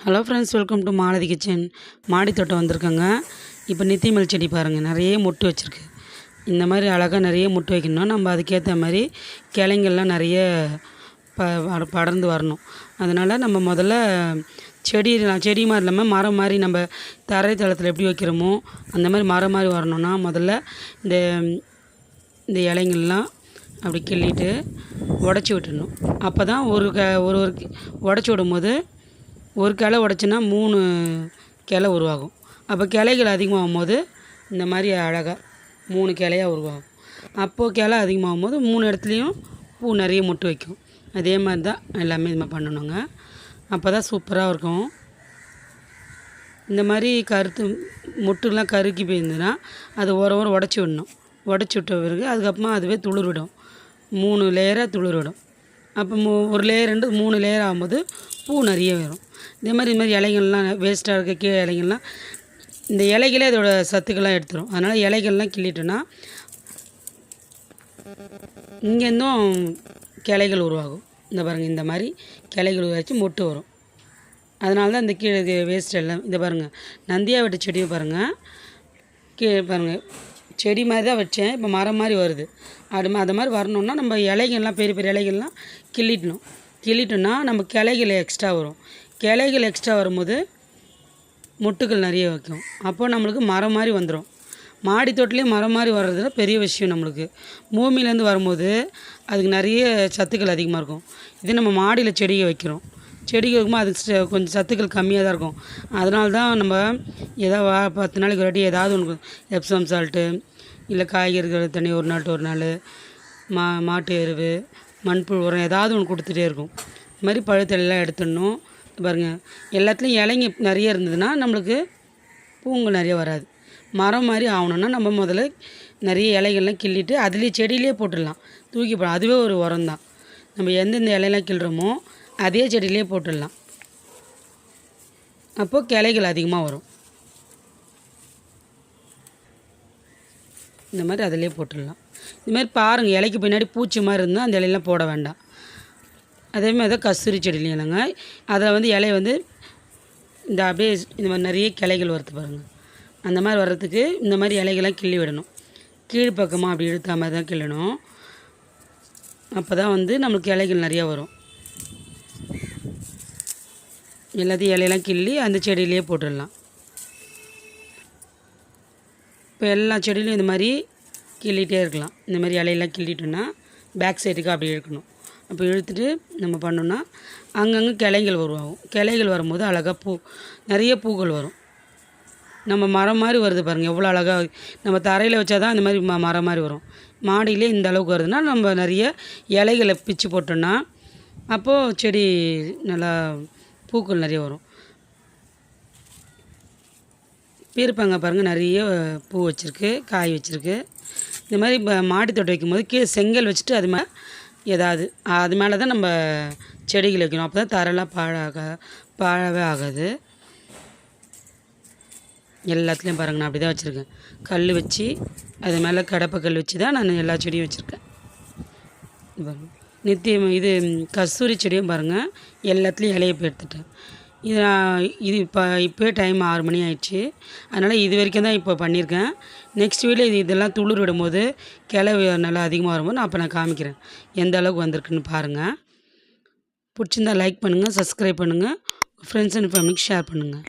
Hello friends, welcome to Malathi kitchen. மாடி தோட்டம் வந்திருக்கேங்க. இப்போ நித்திமல் செடி பாருங்கள், நிறைய மொட்டு வச்சுருக்கு. இந்த மாதிரி அழகாக நிறைய மொட்டு வைக்கணும். நம்ம அதுக்கேற்ற மாதிரி கிளைங்கள்லாம் நிறைய படர்ந்து வரணும். அதனால் நம்ம முதல்ல செடி மாதிரி இல்லாமல் மரம் மாதிரி நம்ம தரை தளத்தில் எப்படி வைக்கிறோமோ அந்த மாதிரி மரம் மாதிரி வரணும்னா முதல்ல இந்த இந்த இலைங்கள்லாம் அப்படி கிள்ளிட்டு உடச்சி விட்டுடணும். அப்போ தான் ஒரு உடச்சி விடும்போது ஒரு கிளை உடச்சின்னா 3 கிளை உருவாகும். அப்போ கிளைகள் அதிகமாகும் போது இந்த மாதிரி அழகாக 3 கிளையாக உருவாகும். அப்போது கிளை அதிகமாகும் போது 3 இடத்துலையும் பூ நிறைய மொட்டு வைக்கும். அதே மாதிரி தான் எல்லாமே இது மாதிரி பண்ணணுங்க. அப்போ தான் சூப்பராக இருக்கும். இந்த மாதிரி மொட்டுலாம் கருக்கி போயிருந்ததுன்னா அது ஓரம் உடச்சி விடணும். உடச்சி விட்ட பிறகு அதுக்கப்புறமா அதுவே துளிர் விடும். 3 லேயராக துளிர் விடும். அப்போ ஒரு லேயர் 3 லேயர் ஆகும்போது பூ நிறைய வரும். இது மாதிரி இலைகள்லாம் வேஸ்ட்டாக இருக்க கீழே இலைகள்லாம் இந்த இலைகளே அதோட சத்துக்கள்லாம் எடுத்துரும். அதனால் இலைகள்லாம் கிள்ளிட்டோன்னா இங்கேருந்தும் கிளைகள் உருவாகும். இந்த பாருங்கள், இந்த மாதிரி கிளைகள் உருவாச்சு மொட்டு வரும். அதனால தான் இந்த கீழே வேஸ்ட் எல்லாம் இந்த பாருங்கள், நந்தியா வெட்ட செடியை பாருங்கள். கீழே பாருங்கள், செடி மாதிரி தான் வச்சேன், இப்போ மரம் மாதிரி வருது. அது மாதிரி வரணுன்னா நம்ம இலைகள்லாம் பெரிய பெரிய இலைகள்லாம் கிள்ளிட்டோன்னா நம்ம கிளைகள் எக்ஸ்ட்ரா வரும். கிளைகள் எக்ஸ்ட்ரா வரும்போது மொட்டுகள் நிறைய வைக்கும். அப்போ நம்மளுக்கு மரம் மாதிரி வந்துடும். மாடி தோட்டத்துலேயே மரம் மாதிரி வர்றதுல பெரிய விஷயம். நம்மளுக்கு பூமியிலேருந்து வரும்போது அதுக்கு நிறைய சத்துக்கள் அதிகமாக இருக்கும். இதே நம்ம மாடியில் செடியை வைக்கிறோம், செடிக்கு வைக்கும்போது அதுக்கு கொஞ்சம் சத்துக்கள் கம்மியாக தான் இருக்கும். அதனால தான் நம்ம ஏதாவது 10 நாளைக்கு ஒரு வாட்டி ஏதாவது ஒன்று எப்சம் சால்ட்டு இல்லை காய்கறிகள் தண்ணி ஒரு நாள் மாட்டு எருவு மண்புழு உரம் ஏதாவது ஒன்று கொடுத்துட்டே இருக்கும். இது மாதிரி பழுத்தெல்லாம் எடுத்துடணும். பாருங்கள், எல்லாத்துலேயும் இலைங்க நிறைய இருந்ததுன்னா நம்மளுக்கு பூங்க நிறைய வராது. மரம் மாதிரி ஆகணுன்னா நம்ம முதல்ல நிறைய இலைகள்லாம் கிள்ளிட்டு அதுலேயே செடியிலே போட்டுடலாம். தூக்கி போடலாம். அதுவே ஒரு உரம் தான். நம்ம எந்தெந்த இலையெல்லாம் கிள்றோமோ அதே செடியிலே போட்டுடலாம். அப்போது கிளைகள் அதிகமாக வரும். இந்த மாதிரி அதிலே போட்டுடலாம். இதுமாதிரி பாருங்கள், இலைக்கு பின்னாடி பூச்சி மாதிரி இருந்தால் அந்த இலையெல்லாம் போட வேண்டாம். அதேமாதிரி தான் கஸ்தூரி செடியிலையும் இல்லைங்க, அதில் இலையை இந்த அப்படியே இந்த மாதிரி நிறைய கிளைகள் வருது பாருங்கள். அந்த மாதிரி வர்றதுக்கு இந்த மாதிரி இலைகள்லாம் கிள்ளி விடணும். கீழ்ப்பக்கமாக அப்படி இழுத்த மாதிரி தான் கிள்ளணும். அப்போ தான் நம்மளுக்கு இலைகள் நிறையா வரும். எல்லாத்தையும் இலையெல்லாம் கிள்ளி அந்த செடியிலேயே போட்டுடலாம். இப்போ எல்லா செடியிலையும் இந்த மாதிரி கிள்ளிகிட்டே இருக்கலாம். இந்த மாதிரி இலையெல்லாம் கிள்ளிட்டோன்னா பேக் சைடுக்கு அப்படி இழுக்கணும். அப்போ இழுத்துட்டு நம்ம பண்ணோன்னா அங்கங்கே கிளைகள் உருவாகும். கிளைகள் வரும்போது அழகாக நிறைய பூக்கள் வரும். நம்ம மரம் மாதிரி வருது பாருங்கள், எவ்வளோ அழகாக. நம்ம தரையில் வச்சா தான் இந்த மாதிரி மரம் மாதிரி வரும். மாடியிலே இந்த அளவுக்கு வருதுன்னா நம்ம நிறைய இலைகளை பிச்சு போட்டோன்னா அப்போது செடி நல்லா பூக்கள் நிறைய வரும். பீர்ப்பாங்க பாருங்கள், நிறைய பூ வச்சுருக்கு, காய் வச்சுருக்கு. இந்த மாதிரி மாடி தோட்டம் வைக்கும்போது கீழே செங்கல் வச்சுட்டு அது மேலே தான் நம்ம செடிகள் வைக்கணும். அப்போ தான் தரெல்லாம் பாழவே ஆகாது. எல்லாத்துலேயும் பாருங்கள், நான் அப்படி தான் வச்சுருக்கேன். கல் வச்சு அது மேலே கடப்பக்கல் வச்சு தான் நான் எல்லா செடியும் வச்சுருக்கேன். பாருங்கள், இது கஸ்தூரி செடியும் பாருங்கள், எல்லாத்துலேயும் இலையை எடுத்துட்டேன். இது இப்போயே டைம் 6 மணி ஆயிடுச்சு. அதனால் இது வரைக்கும் தான் இப்போ பண்ணியிருக்கேன். நெக்ஸ்ட் வீடியோ இதெல்லாம் துளிர் விடும்போது கிளை நல்லா அதிகமாக வரும்போது நான் காமிக்கிறேன் எந்த அளவுக்கு வந்திருக்குன்னு பாருங்கள். பிடிச்சிருந்தால் லைக் பண்ணுங்கள், சப்ஸ்கிரைப் பண்ணுங்கள், ஃப்ரெண்ட்ஸ் அண்ட் ஃபேமிலிக்கு ஷேர் பண்ணுங்கள்.